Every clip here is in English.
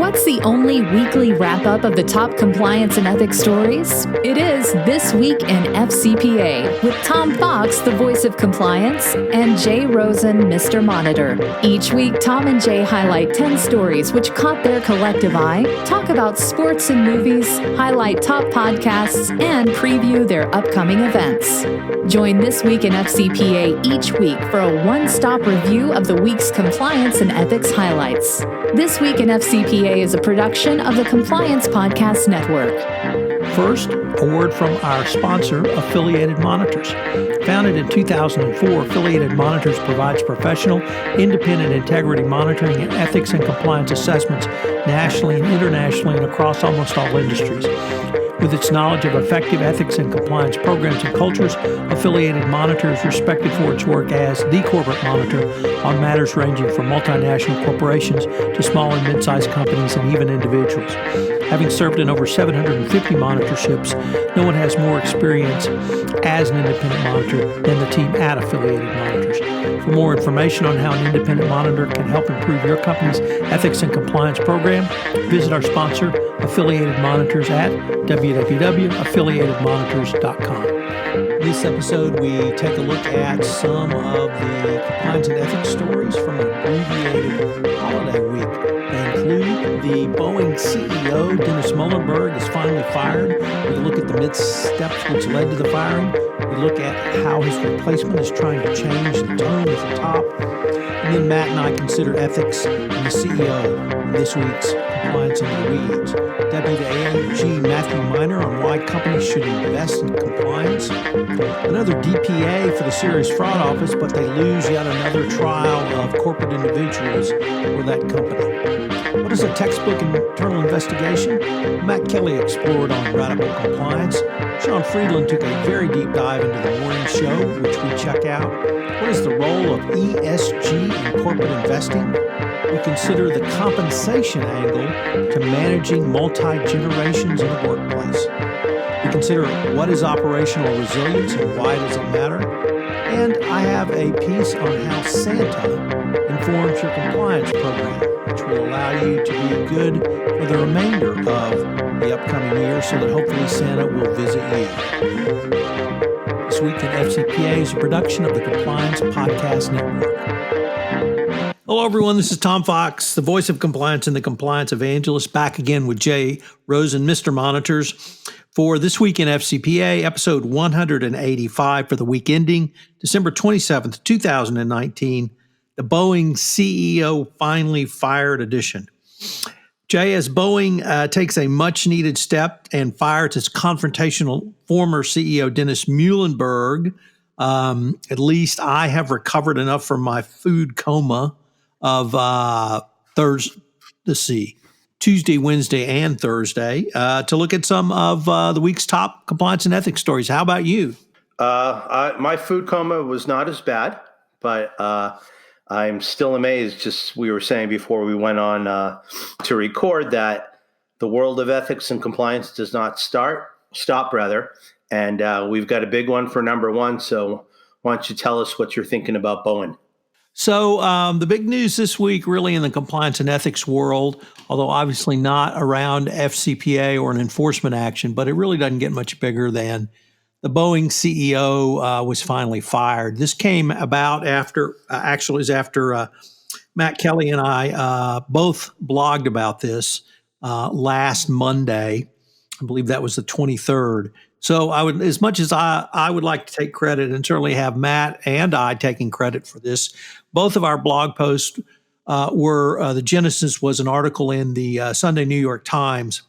What's the only weekly wrap-up of the top compliance and ethics stories? It is This Week in FCPA with Tom Fox, the voice of compliance, and Jay Rosen, Mr. Monitor. Each week, Tom and Jay highlight 10 stories which caught their collective eye, talk about sports and movies, highlight top podcasts, and preview their upcoming events. Join This Week in FCPA each week for a one-stop review of the week's compliance and ethics highlights. This Week in FCPA is a production of the Compliance Podcast Network. First, a word from our sponsor, Affiliated Monitors. Founded in 2004, Affiliated Monitors provides professional, independent integrity monitoring and ethics and compliance assessments nationally and internationally and across almost all industries. With its knowledge of effective ethics and compliance programs and cultures, Affiliated Monitor is respected for its work as the corporate monitor on matters ranging from multinational corporations to small and mid-sized companies and even individuals. Having served in over 750 monitorships, no one has more experience as an independent monitor than the team at Affiliated Monitors. For more information on how an independent monitor can help improve your company's ethics and compliance program, visit our sponsor, Affiliated Monitors, at www.affiliatedmonitors.com. In this episode, we take a look at some of the compliance and ethics stories from an abbreviated holiday week. They include the Boeing CEO, Dennis Muilenburg, is finally fired. We look at the missteps which led to the firing. We look at how his replacement is trying to change the tone at the top. And then Matt and I consider ethics and the CEO in this week's Compliance in the Weeds. Deputy AG Matthew Miner on why companies should invest in compliance. Another DPA for the Serious Fraud Office, but they lose yet another trial of corporate individuals for that company. What is a textbook internal investigation? Matt Kelly explored on radical compliance. Sean Friedland took a very deep dive into the morning show, which we check out. What is the role of ESG in corporate investing? We consider the compensation angle to managing multi-generations in the workplace. We consider what is operational resilience and why does it matter? And I have a piece on how Santa informs your compliance program, which will allow you to be good for the remainder of the upcoming year so that hopefully Santa will visit you. This Week in FCPA is a production of the Compliance Podcast Network. Hello, everyone. This is Tom Fox, the voice of compliance and the compliance evangelist, back again with Jay Rosen, Mr. Monitors, for This Week in FCPA, episode 185 for the week ending December 27th, 2019, the Boeing CEO finally fired edition. Jay, as Boeing takes a much-needed step and fires its confrontational former CEO, Dennis Muilenburg, at least I have recovered enough from my food coma of Tuesday, Wednesday, and Thursday to look at some of the week's top compliance and ethics stories. How about you? My food coma was not as bad, but I'm still amazed, just we were saying before we went on to record, that the world of ethics and compliance does not stop, and we've got a big one for number one. So why don't you tell us what you're thinking about Boeing? So the big news this week really in the compliance and ethics world, although obviously not around FCPA or an enforcement action, but it really doesn't get much bigger than the Boeing CEO was finally fired. This came about after Matt Kelly and I both blogged about this last Monday. I believe that was the 23rd. So I would, as much as I would like to take credit and certainly have Matt and I taking credit for this, both of our blog posts were, the genesis was an article in the Sunday New York Times,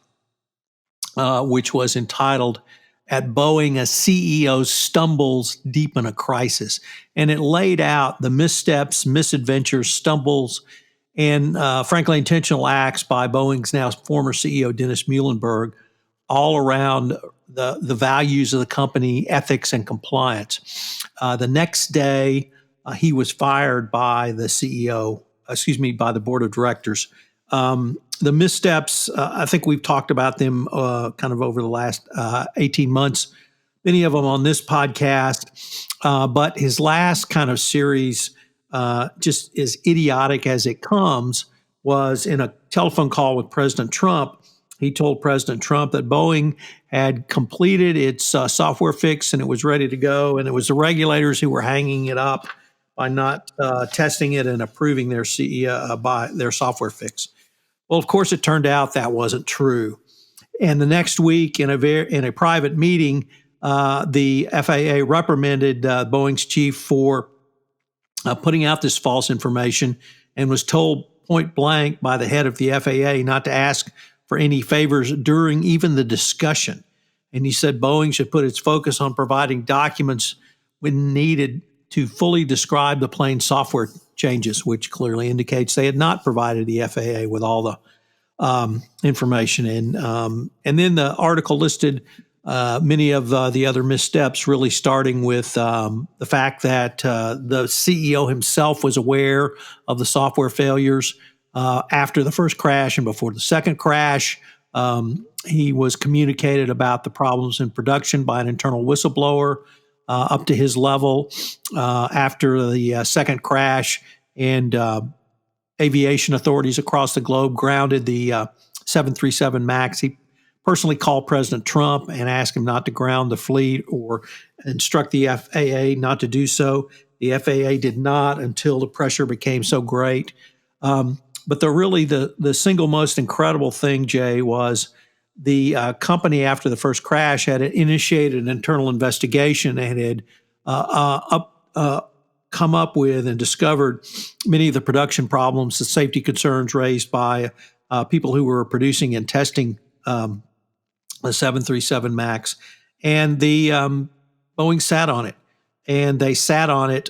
which was entitled, "At Boeing, a CEO Stumbles Deep in a Crisis." And it laid out the missteps, misadventures, stumbles, and frankly, intentional acts by Boeing's now former CEO, Dennis Muilenburg, all around the values of the company, ethics and compliance. The next day, he was fired by the by the board of directors. The missteps, I think we've talked about them kind of over the last 18 months, many of them on this podcast. But his last kind of series, just as idiotic as it comes, was in a telephone call with President Trump. He told President Trump that Boeing had completed its software fix and it was ready to go, and it was the regulators who were hanging it up by not testing it and approving their CEO by their software fix. Well, of course, it turned out that wasn't true. And the next week, in a private meeting, the FAA reprimanded Boeing's chief for putting out this false information, and was told point blank by the head of the FAA not to ask for any favors during even the discussion. And he said Boeing should put its focus on providing documents when needed to fully describe the plane's software changes, which clearly indicates they had not provided the FAA with all the information. And then the article listed many of the other missteps, really starting with the fact that the CEO himself was aware of the software failures after the first crash and before the second crash. He was communicated about the problems in production by an internal whistleblower up to his level after the second crash, and aviation authorities across the globe grounded the 737 MAX. He personally called President Trump and asked him not to ground the fleet or instruct the FAA not to do so. The FAA did not until the pressure became so great. But the single most incredible thing, Jay, was the company after the first crash had initiated an internal investigation and had come up with and discovered many of the production problems, the safety concerns raised by people who were producing and testing the 737 MAX. And the Boeing sat on it, and they sat on it.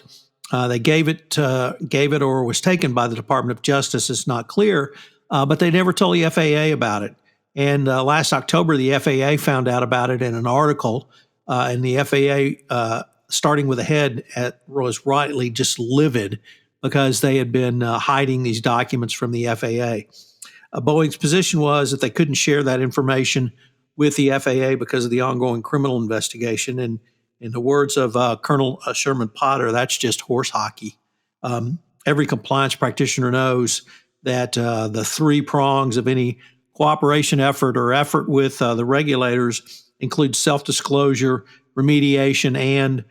They gave it or was taken by the Department of Justice. It's not clear, but they never told the FAA about it. And last October, the FAA found out about it in an article, and the FAA, starting with the head, was rightly just livid because they had been hiding these documents from the FAA. Boeing's position was that they couldn't share that information with the FAA because of the ongoing criminal investigation. And in the words of Colonel Sherman Potter, that's just horse hockey. Every compliance practitioner knows that the three prongs of any cooperation effort or effort with the regulators include self-disclosure, remediation, and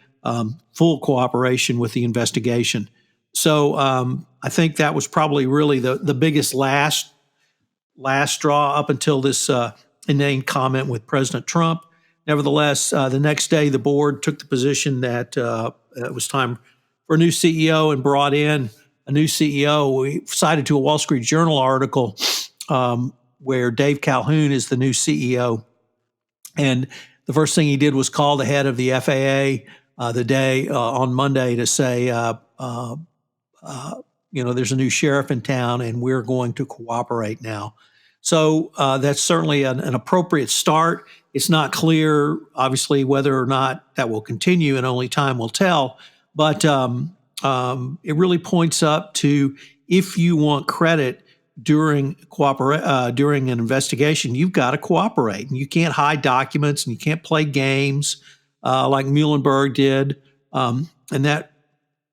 full cooperation with the investigation. So I think that was probably really the biggest last straw up until this inane comment with President Trump. Nevertheless, the next day, the board took the position that it was time for a new CEO and brought in a new CEO. We cited to a Wall Street Journal article where Dave Calhoun is the new CEO. And the first thing he did was call the head of the FAA the day on Monday to say, there's a new sheriff in town and we're going to cooperate now. So that's certainly an appropriate start. It's not clear, obviously, whether or not that will continue, and only time will tell. But it really points up to, if you want credit during an investigation, you've got to cooperate, and you can't hide documents, and you can't play games like Muilenburg did. And that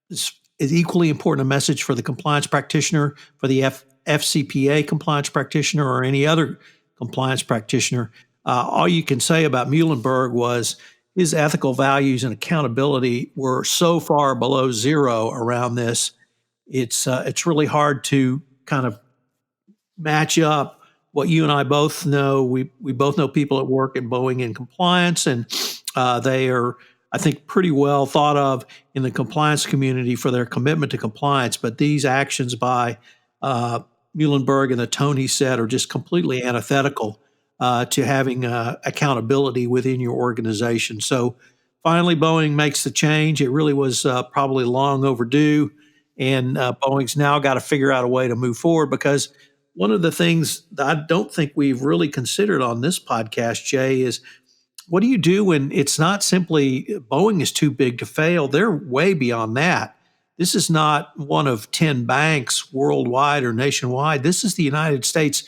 is equally important a message for the compliance practitioner, for the FCPA compliance practitioner, or any other compliance practitioner. All you can say about Muilenburg was his ethical values and accountability were so far below zero around this. It's really hard to kind of match up what you and I both know. We both know people at work at Boeing in compliance, and they are, I think, pretty well thought of in the compliance community for their commitment to compliance. But these actions by Muilenburg and the tone he set are just completely antithetical to having accountability within your organization. So finally, Boeing makes the change. It really was probably long overdue, and Boeing's now got to figure out a way to move forward, because one of the things that I don't think we've really considered on this podcast, Jay, is what do you do when it's not simply Boeing is too big to fail? They're way beyond that. This is not one of 10 banks worldwide or nationwide. This is the United States'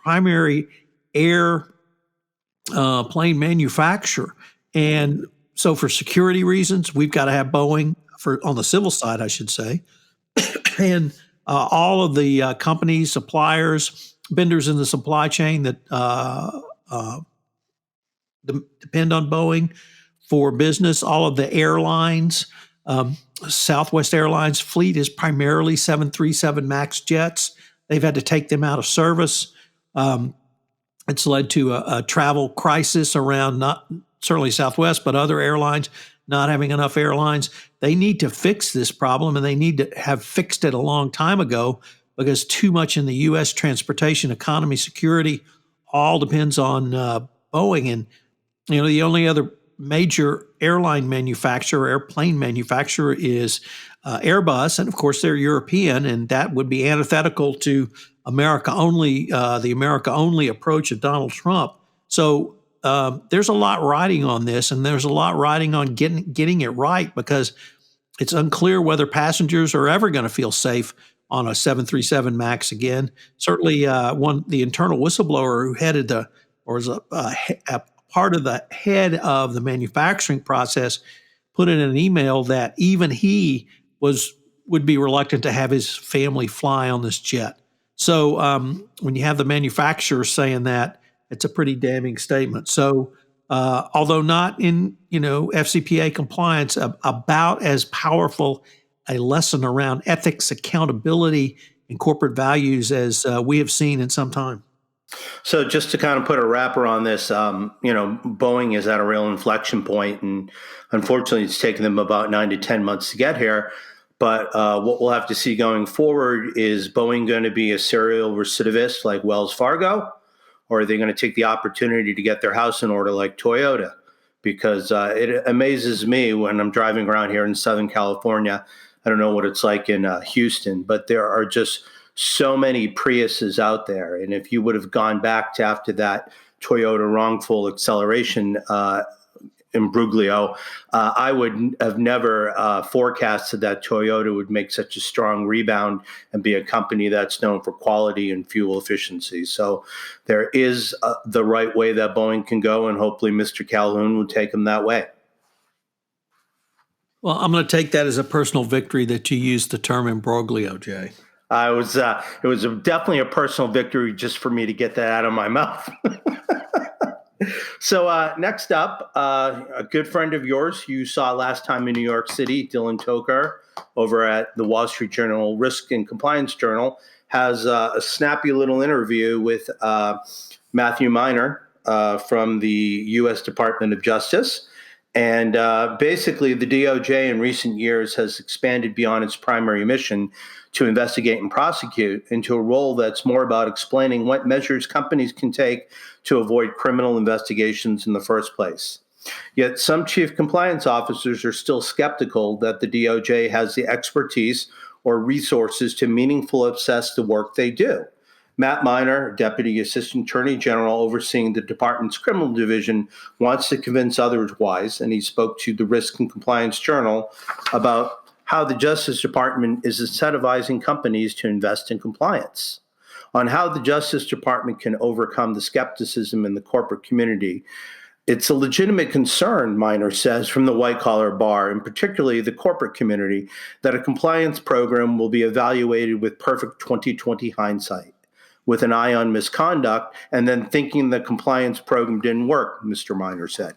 primary plane manufacturer. And so for security reasons, we've got to have Boeing, on the civil side, I should say. And all of the companies, suppliers, vendors in the supply chain that depend on Boeing for business, all of the airlines. Southwest Airlines fleet is primarily 737 MAX jets. They've had to take them out of service. It's led to a travel crisis around not certainly Southwest, but other airlines not having enough airlines. They need to fix this problem, and they need to have fixed it a long time ago because too much in the U.S. transportation economy security all depends on Boeing. And the only other major airline manufacturer, airplane manufacturer, is Airbus, and of course they're European, and that would be antithetical to America only, the America only approach of Donald Trump. So there's a lot riding on this, and there's a lot riding on getting it right, because it's unclear whether passengers are ever going to feel safe on a 737 MAX again. Certainly, the internal whistleblower who headed was a part of the head of the manufacturing process put in an email that even he would be reluctant to have his family fly on this jet. So when you have the manufacturer saying that, it's a pretty damning statement. So although not in FCPA compliance, about as powerful a lesson around ethics, accountability, and corporate values as we have seen in some time. So just to kind of put a wrapper on this, Boeing is at a real inflection point, and unfortunately it's taken them about 9 to 10 months to get here. But what we'll have to see going forward is Boeing going to be a serial recidivist like Wells Fargo, or are they going to take the opportunity to get their house in order like Toyota? Because it amazes me when I'm driving around here in Southern California. I don't know what it's like in Houston, but there are just so many Priuses out there. And if you would have gone back to after that Toyota wrongful acceleration imbroglio, I would have never forecasted that Toyota would make such a strong rebound and be a company that's known for quality and fuel efficiency. So there is the right way that Boeing can go, and hopefully Mr. Calhoun will take them that way. Well, I'm going to take that as a personal victory that you used the term imbroglio, Jay. It was definitely a personal victory just for me to get that out of my mouth. So next up, a good friend of yours you saw last time in New York City, Dylan Tokar, over at the Wall Street Journal Risk and Compliance Journal, has a snappy little interview with Matthew Miner from the U.S. Department of Justice. And basically, the DOJ in recent years has expanded beyond its primary mission to investigate and prosecute into a role that's more about explaining what measures companies can take to avoid criminal investigations in the first place. Yet some chief compliance officers are still skeptical that the DOJ has the expertise or resources to meaningfully assess the work they do. Matt Miner, Deputy Assistant Attorney General overseeing the department's criminal division, wants to convince otherwise, and he spoke to the Risk and Compliance Journal about how the Justice Department is incentivizing companies to invest in compliance, on how the Justice Department can overcome the skepticism in the corporate community. It's a legitimate concern, Miner says, from the white-collar bar, and particularly the corporate community, that a compliance program will be evaluated with perfect 20/20 hindsight, with an eye on misconduct, and then thinking the compliance program didn't work, Mr. Miner said.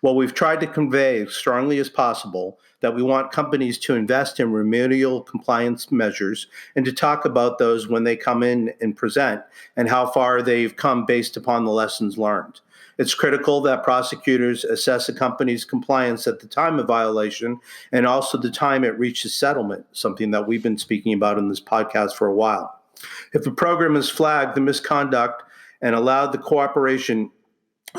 Well, we've tried to convey as strongly as possible that we want companies to invest in remedial compliance measures and to talk about those when they come in and present and how far they've come based upon the lessons learned. It's critical that prosecutors assess a company's compliance at the time of violation and also the time it reaches settlement, something that we've been speaking about in this podcast for a while. If a program has flagged the misconduct and allowed the corporation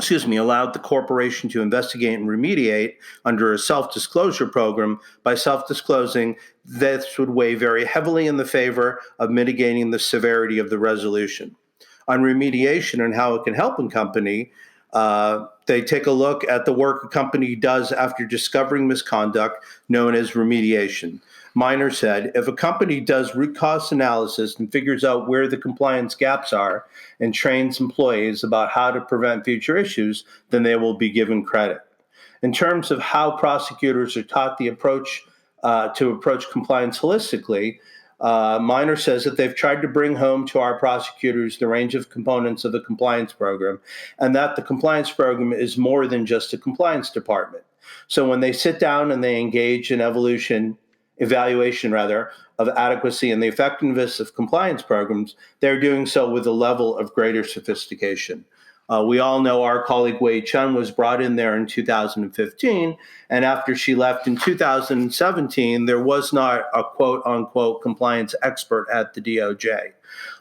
to investigate and remediate under a self-disclosure program, by self-disclosing, this would weigh very heavily in the favor of mitigating the severity of the resolution. On remediation and how it can help a company, they take a look at the work a company does after discovering misconduct, known as remediation. Miner said, if a company does root cause analysis and figures out where the compliance gaps are and trains employees about how to prevent future issues, then they will be given credit. In terms of how prosecutors are taught the approach to approach compliance holistically, Miner says that they've tried to bring home to our prosecutors the range of components of the compliance program, and that the compliance program is more than just a compliance department. So when they sit down and they engage in evaluation of adequacy and the effectiveness of compliance programs, they're doing so with a level of greater sophistication. We all know our colleague Wei Chun was brought in there in 2015, and after she left in 2017, there was not a quote-unquote compliance expert at the DOJ.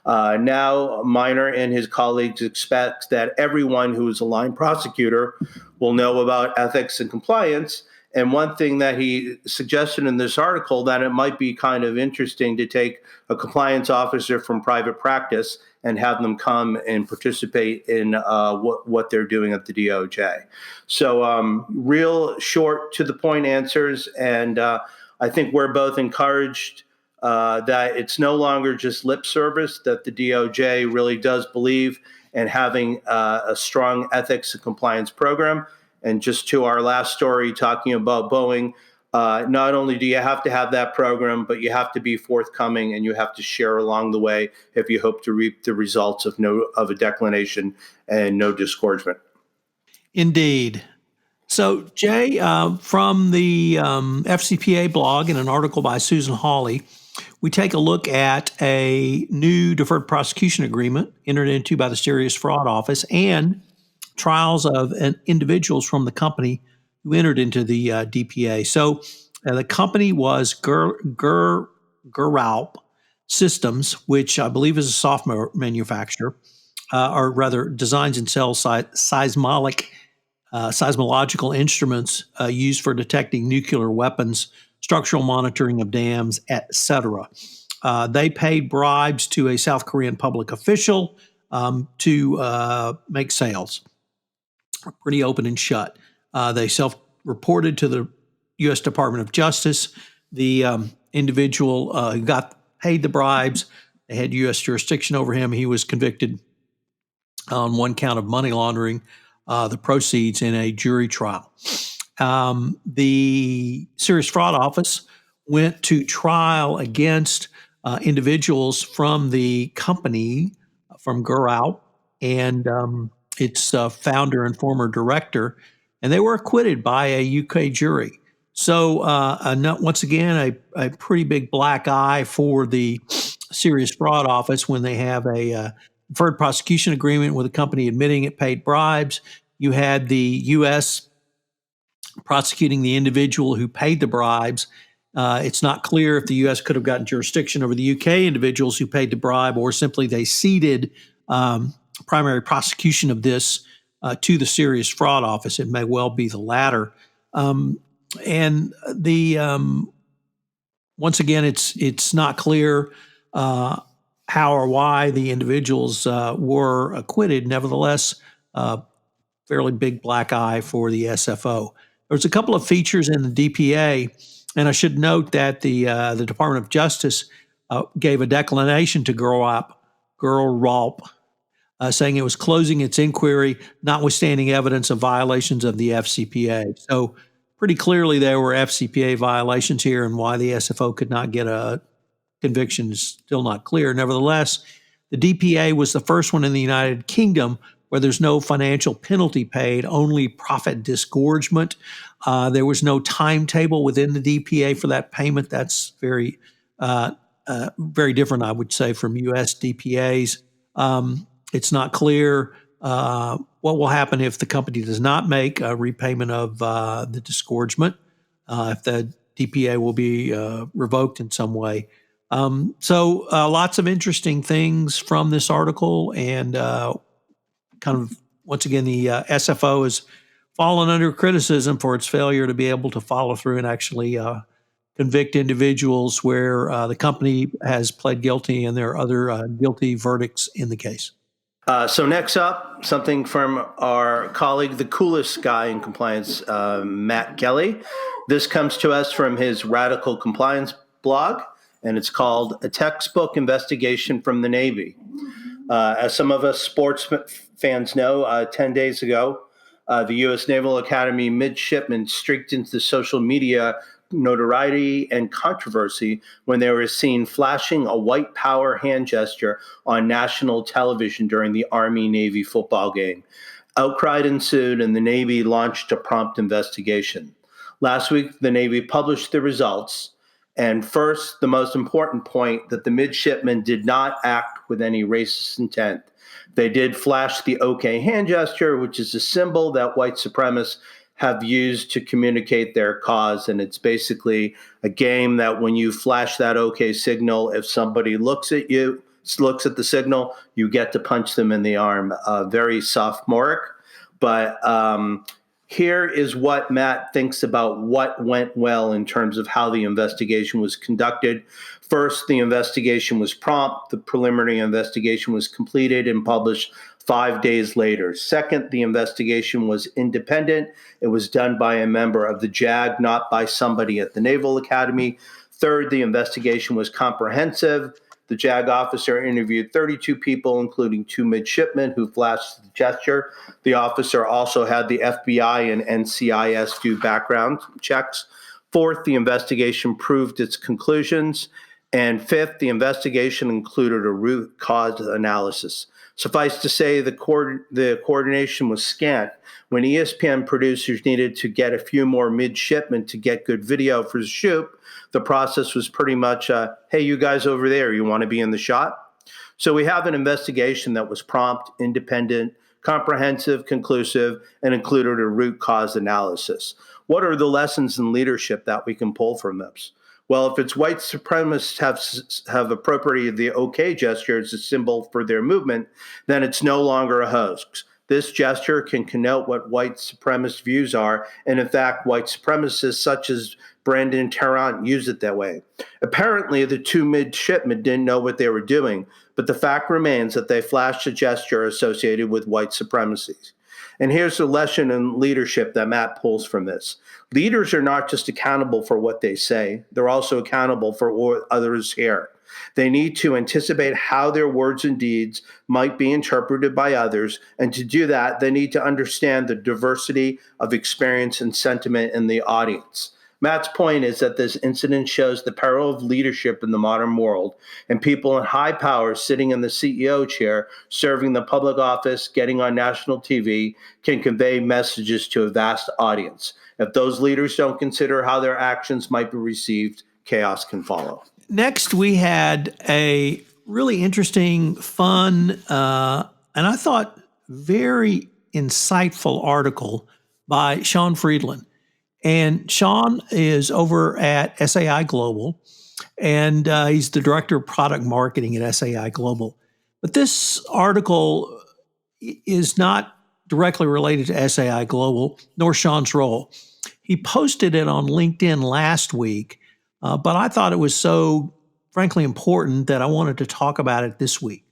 Now, Miner and his colleagues expect that everyone who is a line prosecutor will know about ethics and compliance. And one thing that he suggested in this article, that it might be kind of interesting to take a compliance officer from private practice and have them come and participate in what they're doing at the DOJ. So real short to the point answers. And I think we're both encouraged that it's no longer just lip service, that the DOJ really does believe in having a strong ethics and compliance program. And just to our last story, talking about Boeing, not only do you have to have that program, but you have to be forthcoming and you have to share along the way if you hope to reap the results of a declination and no disgorgement. Indeed. So, Jay, from the FCPA blog in an article by Susan Hawley, we take a look at a new deferred prosecution agreement entered into by the Serious Fraud Office and trials of individuals from the company who entered into the DPA. So the company was Geraup Systems, which I believe is a software manufacturer, or rather designs and sells seismological instruments used for detecting nuclear weapons, structural monitoring of dams, etc. They paid bribes to a South Korean public official to make sales. Pretty open and shut. They self-reported to the U.S. Department of Justice. The individual who got paid the bribes, they had U.S. jurisdiction over him. He was convicted on one count of money laundering the proceeds in a jury trial. The Serious Fraud Office went to trial against individuals from the company, from Geraup, and its founder and former director, and they were acquitted by a UK jury. So once again, a pretty big black eye for the Serious Fraud Office when they have a deferred prosecution agreement with a company admitting it paid bribes. You had the U.S. prosecuting the individual who paid the bribes. It's not clear if the U.S. could have gotten jurisdiction over the U.K. individuals who paid the bribe, or simply they ceded primary prosecution of this to the Serious Fraud Office. It may well be the latter. And once again, it's not clear how or why the individuals were acquitted. Nevertheless, fairly big black eye for the SFO. There's a couple of features in the DPA, and I should note that the Department of Justice gave a declination to Geraup, saying it was closing its inquiry, notwithstanding evidence of violations of the FCPA. So pretty clearly there were FCPA violations here, and why the SFO could not get a conviction is still not clear. Nevertheless, the DPA was the first one in the United Kingdom where there's no financial penalty paid, only profit disgorgement. There was no timetable within the DPA for that payment. That's very different, I would say, from U.S. DPAs. It's not clear what will happen if the company does not make a repayment of the disgorgement, if the DPA will be revoked in some way. So lots of interesting things from this article, and kind of, once again, the SFO has fallen under criticism for its failure to be able to follow through and actually convict individuals where the company has pled guilty and there are other guilty verdicts in the case. So next up, something from our colleague, the coolest guy in compliance, Matt Kelly. This comes to us from his Radical Compliance blog, and it's called A Textbook Investigation from the Navy. As some of us sports fans know, 10 days ago, the U.S. Naval Academy midshipmen streaked into social media notoriety and controversy when they were seen flashing a white power hand gesture on national television during the Army-Navy football game. Outcry ensued, and the Navy launched a prompt investigation. Last week, the Navy published the results. And first, the most important point, that the midshipmen did not act with any racist intent. They did flash the OK hand gesture, which is a symbol that white supremacists have used to communicate their cause. And it's basically a game that when you flash that OK signal, if somebody looks at you, looks at the signal, you get to punch them in the arm. Very sophomoric. But here is what Matt thinks about what went well in terms of how the investigation was conducted. First, the investigation was prompt. The preliminary investigation was completed and published 5 days later. Second, the investigation was independent. It was done by a member of the JAG, not by somebody at the Naval Academy. Third, the investigation was comprehensive. The JAG officer interviewed 32 people, including 2 midshipmen who flashed the gesture. The officer also had the FBI and NCIS do background checks. Fourth, the investigation proved its conclusions. And fifth, the investigation included a root cause analysis. Suffice to say, the coordination was scant. When ESPN producers needed to get a few more midshipmen to get good video for the shoot, the process was pretty much, hey, you guys over there, you want to be in the shot? So we have an investigation that was prompt, independent, comprehensive, conclusive, and included a root cause analysis. What are the lessons in leadership that we can pull from this? Well, if it's white supremacists have appropriated the OK gesture as a symbol for their movement, then it's no longer a hoax. This gesture can connote what white supremacist views are, and in fact, white supremacists such as Brandon Tarrant use it that way. Apparently, the 2 midshipmen didn't know what they were doing, but the fact remains that they flashed a gesture associated with white supremacy. And here's the lesson in leadership that Matt pulls from this. Leaders are not just accountable for what they say, they're also accountable for what others hear. They need to anticipate how their words and deeds might be interpreted by others, and to do that, they need to understand the diversity of experience and sentiment in the audience. Matt's point is that this incident shows the peril of leadership in the modern world, and people in high power sitting in the CEO chair, serving the public office, getting on national TV, can convey messages to a vast audience. If those leaders don't consider how their actions might be received, chaos can follow. Next, we had a really interesting, fun, and I thought very insightful article by Sean Friedland. And Sean is over at SAI Global, and he's the director of product marketing at SAI Global. But this article is not directly related to SAI Global, nor Sean's role. He posted it on LinkedIn last week, but I thought it was so, frankly, important that I wanted to talk about it this week.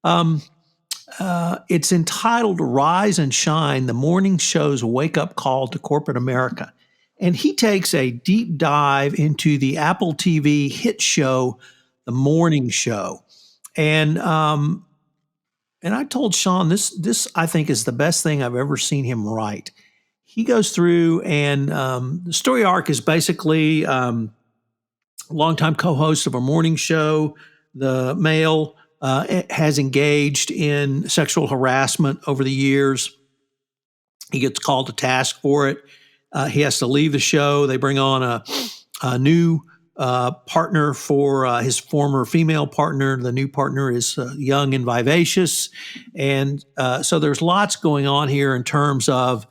It's entitled Rise and Shine, the Morning Show's Wake-Up Call to Corporate America. And he takes a deep dive into the Apple TV hit show, The Morning Show. And I told Sean, this I think is the best thing I've ever seen him write. He goes through, and the story arc is basically longtime co-host of a morning show. The male has engaged in sexual harassment over the years. He gets called to task for it. He has to leave the show. They bring on a new partner for his former female partner. The new partner is young and vivacious. And so there's lots going on here in terms of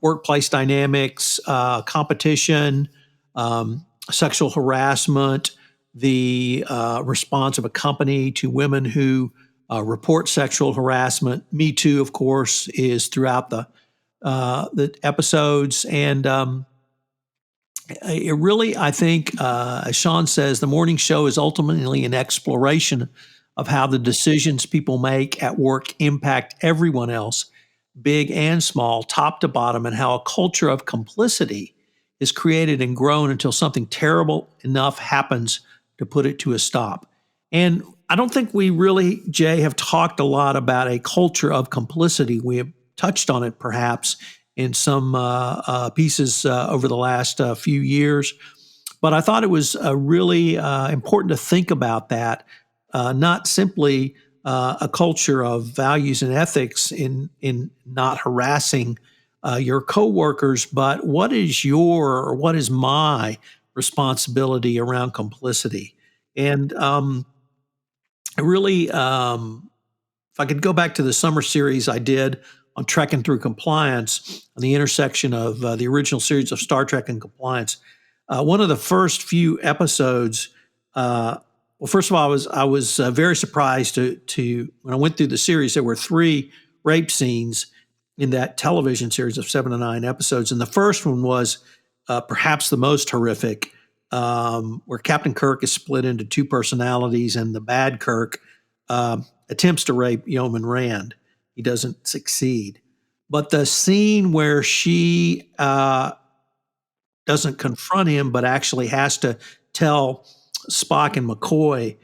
workplace dynamics, competition, sexual harassment, the response of a company to women who report sexual harassment. Me Too, of course, is throughout the episodes. And it really, I think, as Sean says, the morning show is ultimately an exploration of how the decisions people make at work impact everyone else, big and small, top to bottom, and how a culture of complicity is created and grown until something terrible enough happens to put it to a stop. And I don't think we really, Jay, have talked a lot about a culture of complicity. We have touched on it perhaps in some pieces over the last few years. But I thought it was really important to think about that, not simply a culture of values and ethics in not harassing your coworkers, but what is my responsibility around complicity? And really, if I could go back to the summer series I did on Trekking Through Compliance, on the intersection of the original series of Star Trek and compliance, one of the first few episodes. Well, first of all, I was very surprised to when I went through the series. There were 3 rape scenes in that television series of 7 to 9 episodes, and the first one was perhaps the most horrific, where Captain Kirk is split into 2 personalities, and the bad Kirk attempts to rape Yeoman Rand. He doesn't succeed, but the scene where she doesn't confront him, but actually has to tell Spock and McCoy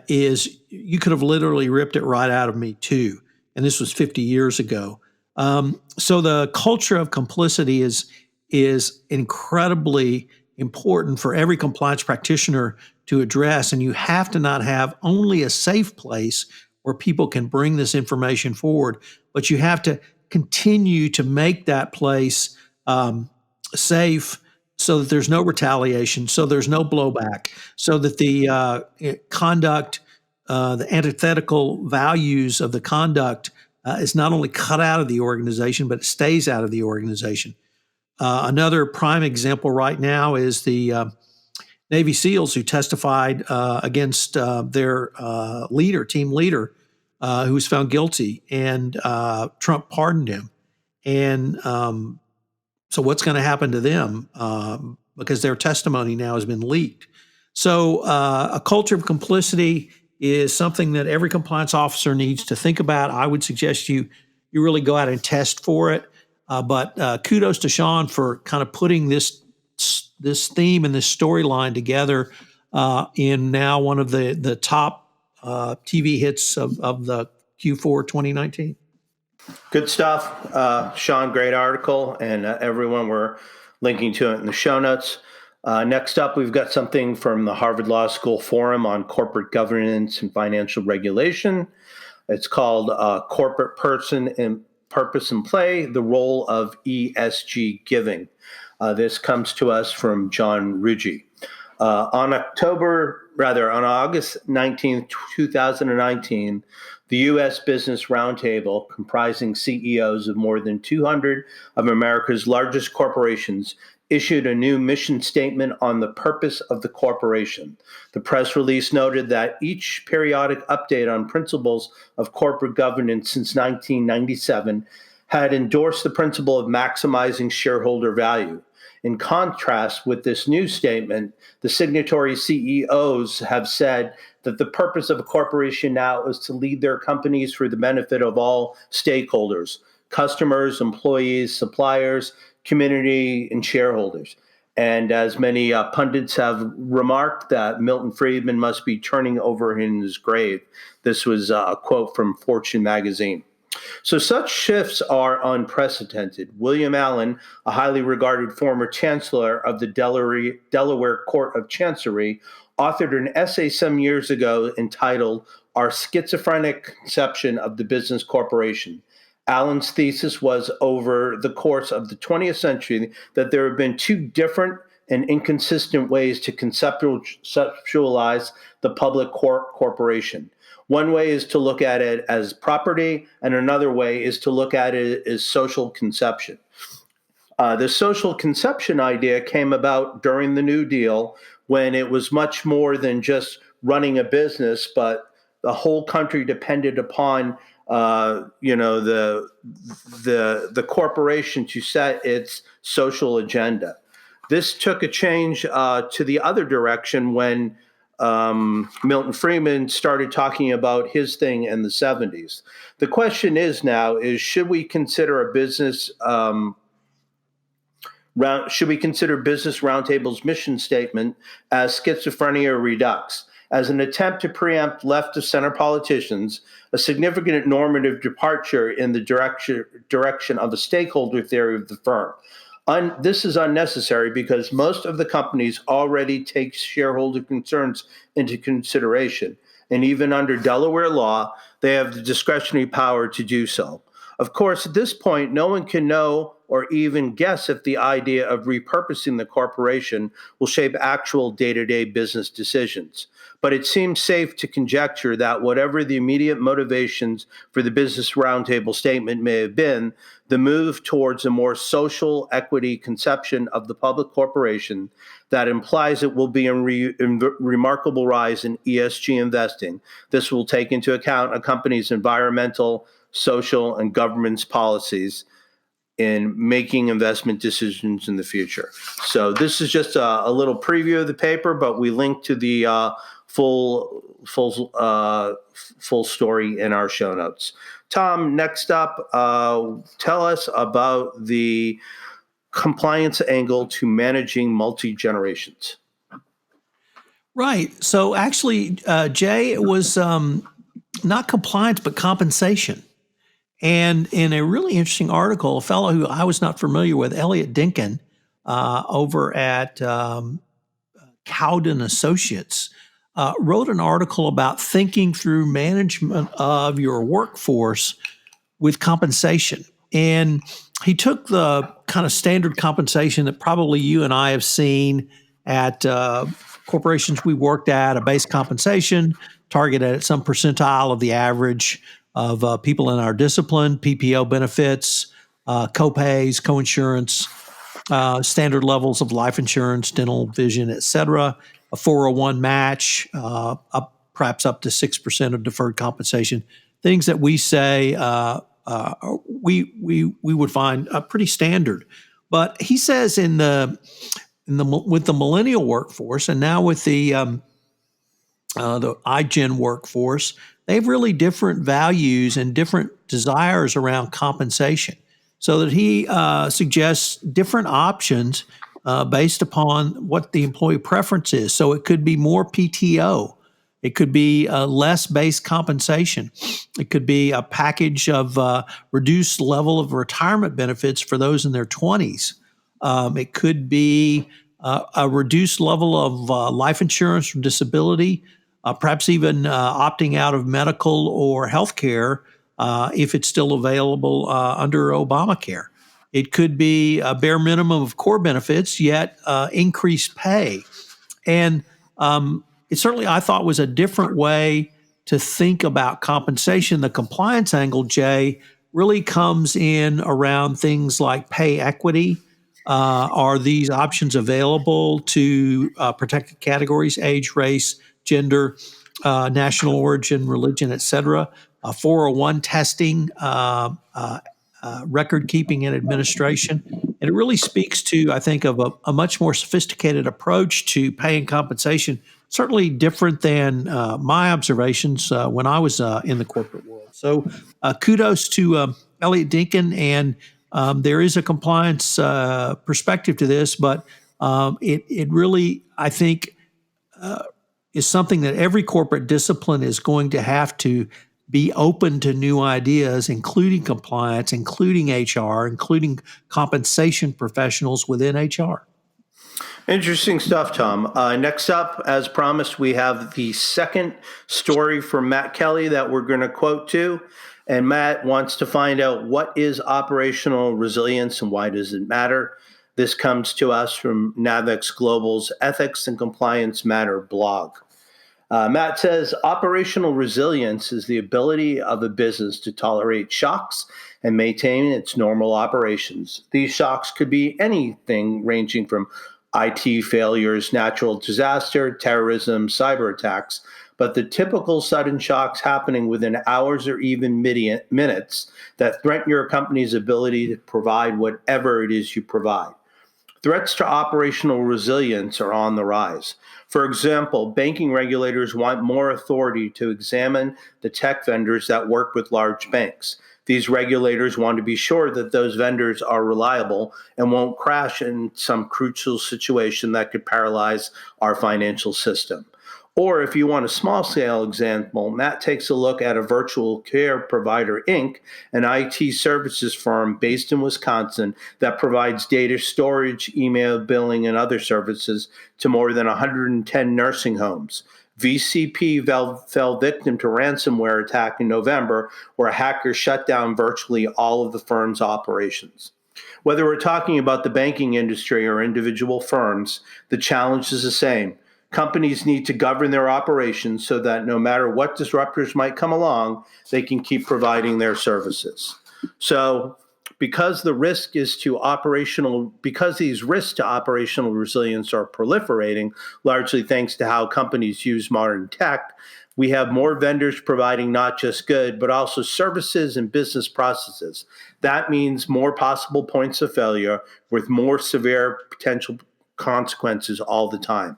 is, you could have literally ripped it right out of me too. And this was 50 years ago. So the culture of complicity is incredibly important for every compliance practitioner to address. And you have to not have only a safe place where people can bring this information forward, but you have to continue to make that place safe, so that there's no retaliation, so there's no blowback, so that the conduct, the antithetical values of the conduct is not only cut out of the organization, but it stays out of the organization. Another prime example right now is the Navy SEALs who testified against their team leader, who was found guilty, and Trump pardoned him. And so what's going to happen to them? Because their testimony now has been leaked. So a culture of complicity is something that every compliance officer needs to think about. I would suggest you really go out and test for it. But kudos to Sean for kind of putting this theme and this storyline together in now one of the top TV hits of the Q4 2019. Good stuff. Sean, great article, and everyone, we're linking to it in the show notes. Next up, we've got something from the Harvard Law School Forum on Corporate Governance and Financial Regulation. It's called Corporate Person and Purpose and Play, the Role of ESG Giving. This comes to us from John Ruggie. On August 19, 2019, the U.S. Business Roundtable, comprising CEOs of more than 200 of America's largest corporations, issued a new mission statement on the purpose of the corporation. The press release noted that each periodic update on principles of corporate governance since 1997 had endorsed the principle of maximizing shareholder value. In contrast with this new statement, the signatory CEOs have said that the purpose of a corporation now is to lead their companies for the benefit of all stakeholders, customers, employees, suppliers, community, and shareholders. And as many pundits have remarked, that Milton Friedman must be turning over in his grave. This was a quote from Fortune magazine. So such shifts are unprecedented. William Allen, a highly regarded former chancellor of the Delaware Court of Chancery, authored an essay some years ago entitled Our Schizophrenic Conception of the Business Corporation. Allen's thesis was, over the course of the 20th century, that there have been 2 different and inconsistent ways to conceptualize the public corporation. One way is to look at it as property, and another way is to look at it as social conception. The social conception idea came about during the New Deal, when it was much more than just running a business, but the whole country depended upon the corporation to set its social agenda. This took a change to the other direction when Milton Friedman started talking about his thing in the 70s. The question is now, should we consider Business Roundtable's mission statement as schizophrenia redux, as an attempt to preempt left of center politicians, a significant normative departure in the direction of a stakeholder theory of the firm. This is unnecessary because most of the companies already take shareholder concerns into consideration, and even under Delaware law, they have the discretionary power to do so. Of course, at this point, no one can know or even guess if the idea of repurposing the corporation will shape actual day-to-day business decisions. But it seems safe to conjecture that whatever the immediate motivations for the Business Roundtable statement may have been, the move towards a more social equity conception of the public corporation that implies it will be a remarkable rise in ESG investing. This will take into account a company's environmental, social, and governance policies in making investment decisions in the future. So this is just a little preview of the paper, but we link to the full story in our show notes. Tom, next up, tell us about the compliance angle to managing multi-generations. Right. So actually, Jay, it was not compliance, but compensation. And in a really interesting article, a fellow who I was not familiar with, Elliot Dinkin, over at Cowden Associates, wrote an article about thinking through management of your workforce with compensation. And he took the kind of standard compensation that probably you and I have seen at corporations we worked at, a base compensation targeted at some percentile of the average of people in our discipline, PPO benefits, co-pays, co-insurance, standard levels of life insurance, dental, vision, et cetera, a 401 match, perhaps up to 6% of deferred compensation, things that we say we would find pretty standard. But he says with the millennial workforce and now with the iGen workforce, they have really different values and different desires around compensation. So that he suggests different options based upon what the employee preference is. So it could be more PTO. It could be less base compensation. It could be a package of reduced level of retirement benefits for those in their 20s. It could be a reduced level of life insurance from disability, perhaps even opting out of medical or health care if it's still available under Obamacare. It could be a bare minimum of core benefits, yet increased pay. And it certainly, I thought, was a different way to think about compensation. The compliance angle, Jay, really comes in around things like pay equity. Are these options available to protected categories, age, race, gender, national origin, religion, et cetera? 401 testing, record keeping and administration. And it really speaks to, I think, of a much more sophisticated approach to pay and compensation, certainly different than my observations when I was in the corporate world. So kudos to Elliot Dinkin, and there is a compliance perspective to this, but it really, I think, is something that every corporate discipline is going to have to be open to new ideas, including compliance, including HR, including compensation professionals within HR. Interesting stuff, Tom. Next up, as promised, we have the second story from Matt Kelly that we're going to quote to. And Matt wants to find out what is operational resilience and why does it matter. This comes to us from Navex Global's Ethics and Compliance Matter blog. Matt says, operational resilience is the ability of a business to tolerate shocks and maintain its normal operations. These shocks could be anything ranging from IT failures, natural disaster, terrorism, cyber attacks, but the typical sudden shocks happening within hours or even minutes that threaten your company's ability to provide whatever it is you provide. Threats to operational resilience are on the rise. For example, banking regulators want more authority to examine the tech vendors that work with large banks. These regulators want to be sure that those vendors are reliable and won't crash in some crucial situation that could paralyze our financial system. Or if you want a small scale example, Matt takes a look at a virtual care provider, Inc., an IT services firm based in Wisconsin that provides data storage, email, billing, and other services to more than 110 nursing homes. VCP fell victim to ransomware attack in November, where hackers shut down virtually all of the firm's operations. Whether we're talking about the banking industry or individual firms, the challenge is the same. Companies need to govern their operations so that no matter what disruptors might come along, they can keep providing their services. So, because these risks to operational resilience are proliferating, largely thanks to how companies use modern tech, we have more vendors providing not just good, but also services and business processes. That means more possible points of failure with more severe potential consequences all the time.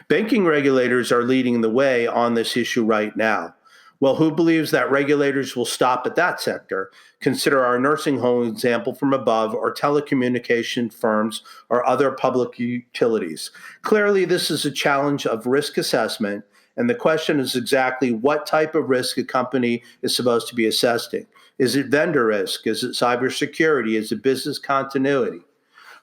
Banking regulators are leading the way on this issue right now. Well, who believes that regulators will stop at that sector? Consider our nursing home example from above, or telecommunication firms, or other public utilities. Clearly, this is a challenge of risk assessment, and the question is exactly what type of risk a company is supposed to be assessing. Is it vendor risk? Is it cybersecurity? Is it business continuity?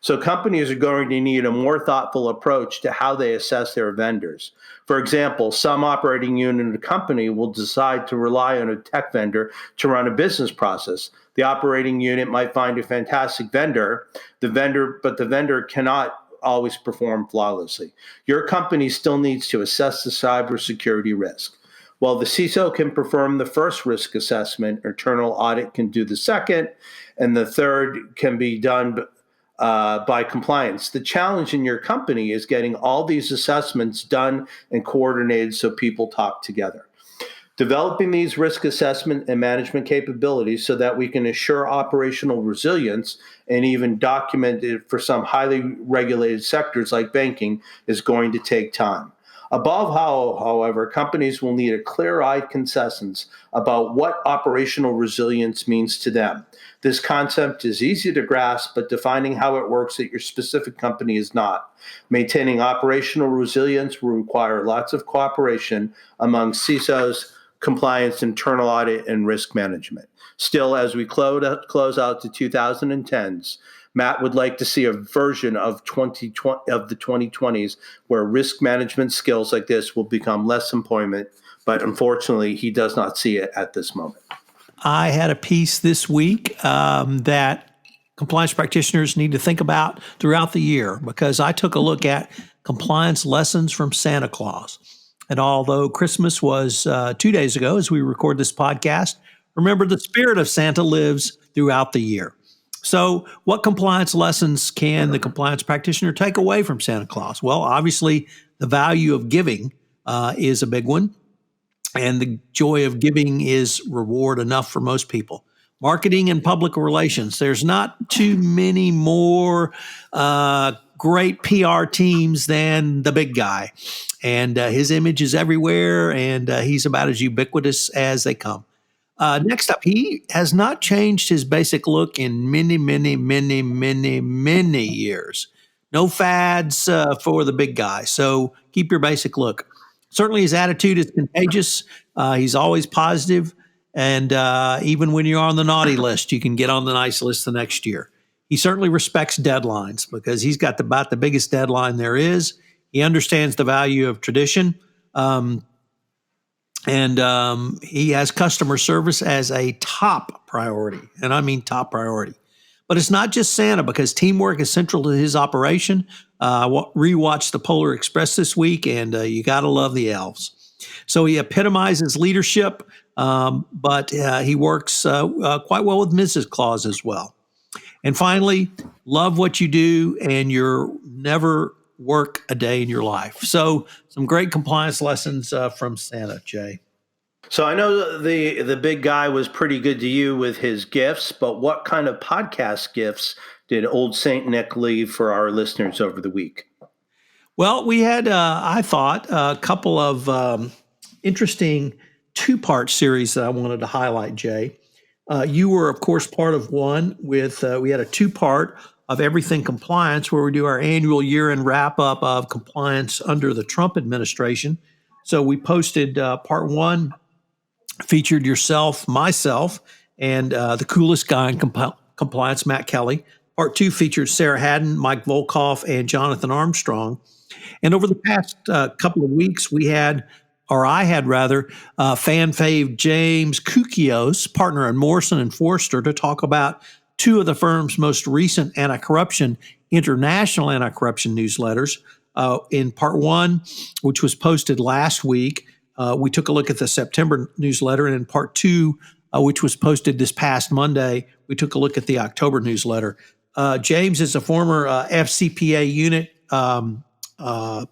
So companies are going to need a more thoughtful approach to how they assess their vendors. For example, some operating unit in a company will decide to rely on a tech vendor to run a business process. The operating unit might find a fantastic vendor, but the vendor cannot always perform flawlessly. Your company still needs to assess the cybersecurity risk. While the CISO can perform the first risk assessment, internal audit can do the second, and the third can be done by compliance. The challenge in your company is getting all these assessments done and coordinated so people talk together. Developing these risk assessment and management capabilities so that we can assure operational resilience and even document it for some highly regulated sectors like banking is going to take time. Above all, however, companies will need a clear-eyed consensus about what operational resilience means to them. This concept is easy to grasp, but defining how it works at your specific company is not. Maintaining operational resilience will require lots of cooperation among CISOs, compliance, internal audit, and risk management. Still, as we close out to 2010s, Matt would like to see a version of the 2020s where risk management skills like this will become less important, but unfortunately, he does not see it at this moment. I had a piece this week that compliance practitioners need to think about throughout the year, because I took a look at compliance lessons from Santa Claus. And although Christmas was 2 days ago as we record this podcast, remember the spirit of Santa lives throughout the year. So what compliance lessons can the compliance practitioner take away from Santa Claus? Well, obviously, the value of giving is a big one. And the joy of giving is reward enough for most people. Marketing and public relations. There's not too many more great PR teams than the big guy. And his image is everywhere, and he's about as ubiquitous as they come. Next up, he has not changed his basic look in many, many, many, many, many years. No fads for the big guy. So keep your basic look. Certainly his attitude is contagious. He's always positive. And even when you're on the naughty list, you can get on the nice list the next year. He certainly respects deadlines because he's got about the biggest deadline there is. He understands the value of tradition. And he has customer service as a top priority. And I mean top priority. But it's not just Santa, because teamwork is central to his operation. I rewatched the Polar Express this week, and you got to love the elves. So he epitomizes leadership, but he works quite well with Mrs. Claus as well. And finally, love what you do, and you'll never work a day in your life. So some great compliance lessons from Santa, Jay. So I know the big guy was pretty good to you with his gifts, but what kind of podcast gifts did old Saint Nick leave for our listeners over the week? Well, we had, I thought, a couple of interesting two-part series that I wanted to highlight, Jay. You were, of course, part of one with, we had a two-part of Everything Compliance, where we do our annual year-end wrap-up of compliance under the Trump administration. So we posted part one, featured yourself, myself, and the coolest guy in compliance, Matt Kelly. Part two featured Sarah Haddon, Mike Volkoff, and Jonathan Armstrong. And over the past couple of weeks, I had fan fave James Koukios, partner at Morrison and Forster, to talk about two of the firm's most recent international anti-corruption newsletters. In part one, which was posted last week, we took a look at the September newsletter. And in part two, which was posted this past Monday, we took a look at the October newsletter. James is a former FCPA unit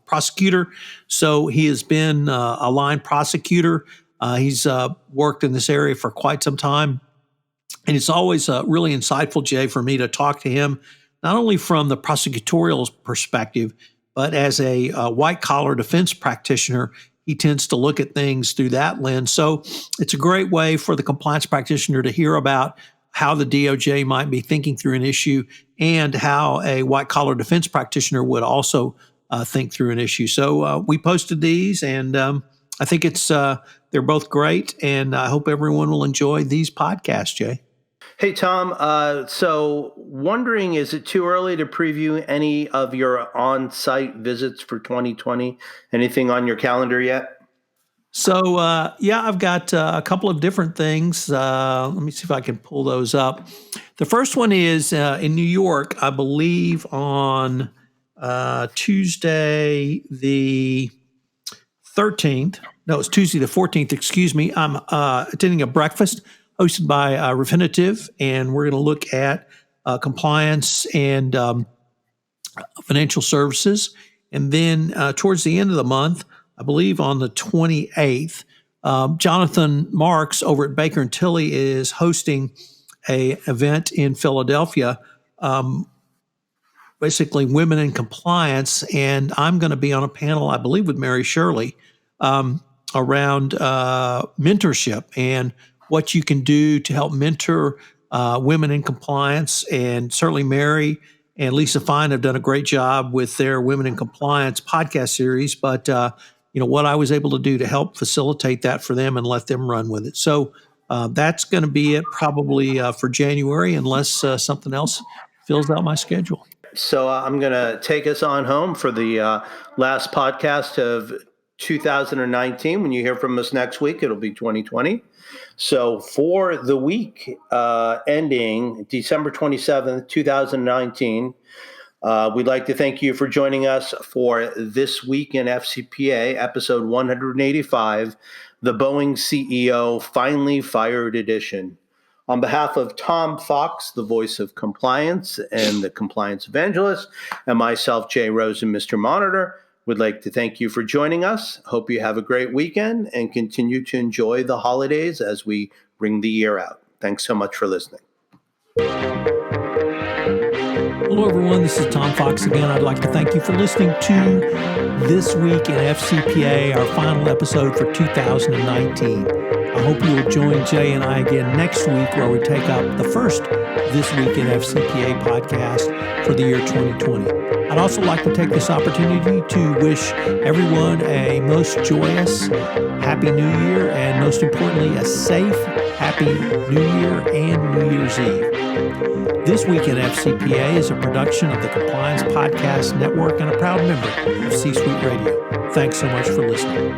prosecutor. So he has been a line prosecutor. He's worked in this area for quite some time. And it's always really insightful, Jay, for me to talk to him, not only from the prosecutorial perspective, but as a white-collar defense practitioner. He tends to look at things through that lens. So it's a great way for the compliance practitioner to hear about how the DOJ might be thinking through an issue and how a white-collar defense practitioner would also think through an issue. So we posted these, and I think they're both great, and I hope everyone will enjoy these podcasts, Jay. Hey, Tom. So wondering, is it too early to preview any of your on-site visits for 2020? Anything on your calendar yet? So, I've got a couple of different things. Let me see if I can pull those up. The first one is in New York, I believe on Tuesday the 13th. No, it's Tuesday the 14th, excuse me. I'm attending a breakfast hosted by Refinitiv, and we're going to look at compliance and financial services. And then towards the end of the month, I believe on the 28th, Jonathan Marks over at Baker & Tilly is hosting an event in Philadelphia, basically women in compliance. And I'm going to be on a panel, I believe, with Mary Shirley around mentorship and what you can do to help mentor women in compliance. And certainly Mary and Lisa Fine have done a great job with their Women in Compliance podcast series. But, what I was able to do to help facilitate that for them and let them run with it. So that's going to be it probably for January, unless something else fills out my schedule. So I'm going to take us on home for the last podcast of 2019. When you hear from us next week, it'll be 2020. So for the week ending December 27th, 2019, we'd like to thank you for joining us for This Week in FCPA, episode 185, the Boeing CEO Finally Fired edition. On behalf of Tom Fox, the voice of compliance and the compliance evangelist, and myself, Jay Rosen, Mr. Monitor, we'd like to thank you for joining us. Hope you have a great weekend and continue to enjoy the holidays as we bring the year out. Thanks so much for listening. Hello, everyone. This is Tom Fox again. I'd like to thank you for listening to This Week in FCPA, our final episode for 2019. I hope you'll join Jay and I again next week, where we take up the first This Week in FCPA podcast for the year 2020. I'd also like to take this opportunity to wish everyone a most joyous, happy New Year, and most importantly, a safe, happy New Year and New Year's Eve. This Week in FCPA is a production of the Compliance Podcast Network and a proud member of C-Suite Radio. Thanks so much for listening.